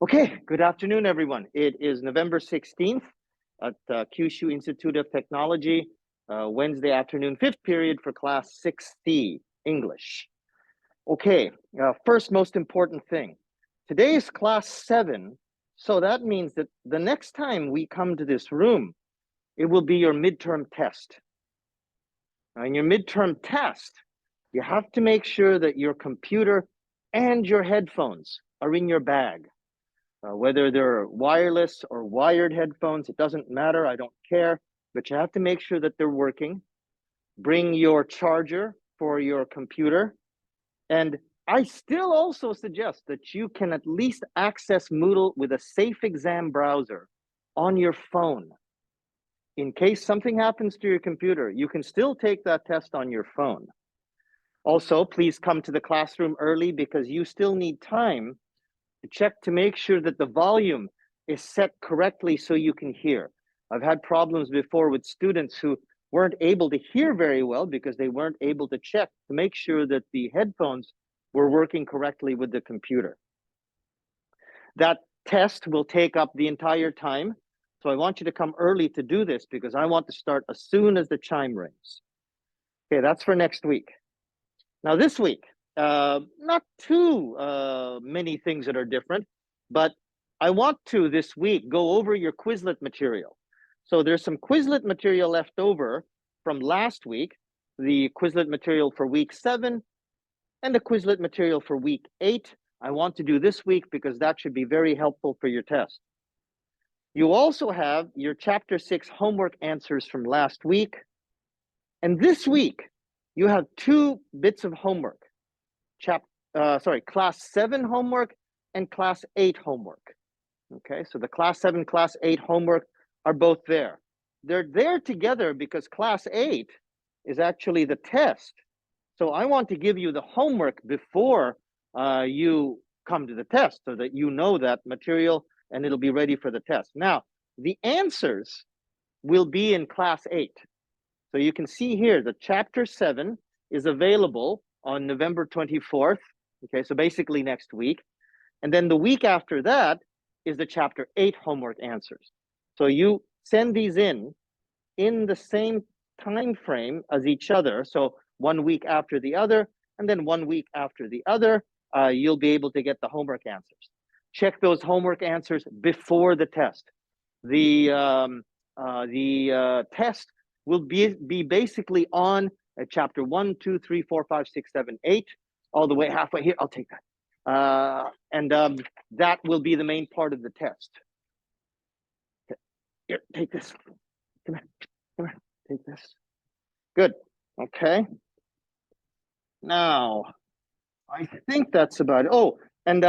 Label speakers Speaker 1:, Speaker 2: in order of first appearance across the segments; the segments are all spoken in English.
Speaker 1: Okay, good afternoon, everyone. It is November 16th at Kyushu Institute of Technology, Wednesday afternoon, fifth period for class 6C, English. Okay, first most important thing. Today is class 7, so that means that the next time we come to this room, it will be your midterm test. Now, in your midterm test, you have to make sure that your computer and your headphones are in your bag. Whether they're wireless or wired headphones, it doesn't matter. I don't care. But you have to make sure that they're working. Bring your charger for your computer. And I still also suggest that you can at least access Moodle with a safe exam browser on your phone. In case something happens to your computer, you can still take that test on your phone. Also, please come to the classroom early because you still need time to check to make sure that the volume is set correctly so you can hear. I've had problems before with students who weren't able to hear very well because they weren't able to check to make sure that the headphones were working correctly with the computer. That test will take up the entire time. So I want you to come early to do this because I want to start as soon as the chime rings. Okay, that's for next week. Now this week, not too many things that are different, but I want to this week go over your Quizlet material. So there's some Quizlet material left over from last week, the Quizlet material for week 7 and the Quizlet material for week 8. I want to do this week because that should be very helpful for your test. You also have your chapter 6 homework answers from last week. And this week, you have 2 bits of homework. Class 7 homework and class 8 homework. Okay, so the class 7, class 8 homework are both there. They're there together because class 8 is actually the test. So I want to give you the homework before you come to the test so that you know that material and it'll be ready for the test. Now, the answers will be in class 8. So you can see here that chapter 7 is available on November 24th. Okay, so basically next week. And then the week after that is the chapter 8 homework answers. So you send these in the same time frame as each other. So 1 week after the other, and then 1 week after the other, you'll be able to get the homework answers. Check those homework answers before the test. The test will be basically on chapter 1, 2, 3, 4, 5, 6, 7, 8, all the way halfway here. I'll take that. That will be the main part of the test. Here, take this. Come here. Take this. Good. Okay. Now, I think that's about it. Oh, and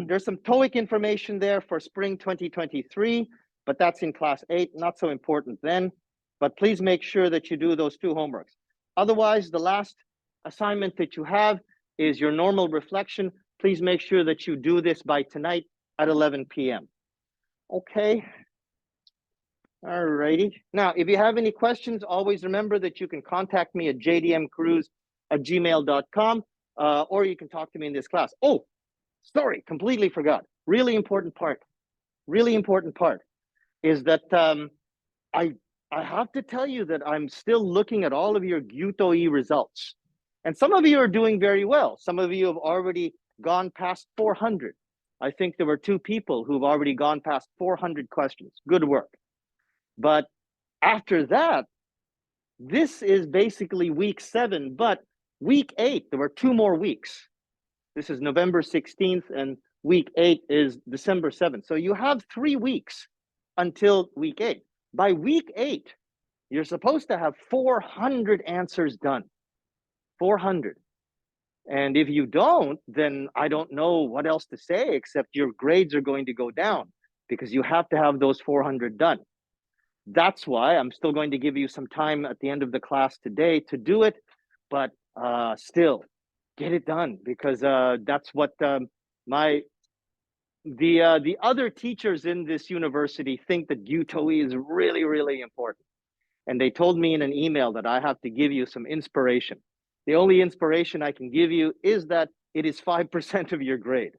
Speaker 1: there's some TOEIC information there for spring 2023, but that's in class 8, not so important then. But please make sure that you do those 2 homeworks. Otherwise, the last assignment that you have is your normal reflection. Please make sure that you do this by tonight at 11 p.m. Okay. All righty. Now, if you have any questions, always remember that you can contact me at jdmcruz@gmail.com, or you can talk to me in this class. Oh, sorry, completely forgot. Really important part is that I have to tell you that I'm still looking at all of your Gyuto-e results. And some of you are doing very well. Some of you have already gone past 400. I think there were 2 people who've already gone past 400 questions. Good work. But after that, this is basically week 7, but week 8, there were 2 more weeks. This is November 16th and week 8 is December 7th. So you have 3 weeks until week 8. By week 8, you're supposed to have 400 answers done. 400. And if you don't, then I don't know what else to say except your grades are going to go down because you have to have those 400 done. That's why I'm still going to give you some time at the end of the class today to do it, but still get it done because that's what the other teachers in this university think that Gyuto-e is really, really important. And they told me in an email that I have to give you some inspiration. The only inspiration I can give you is that it is 5% of your grade.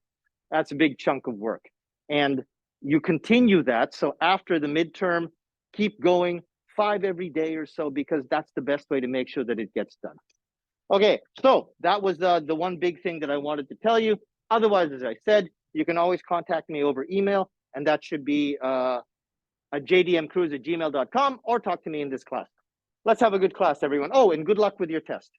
Speaker 1: That's a big chunk of work. And you continue that. So after the midterm, keep going 5 every day or so, because that's the best way to make sure that it gets done. Okay, so that was the one big thing that I wanted to tell you. Otherwise, as I said, you can always contact me over email, and that should be at jdmcruz@gmail.com, or talk to me in this class. Let's have a good class, everyone. Oh, and good luck with your test.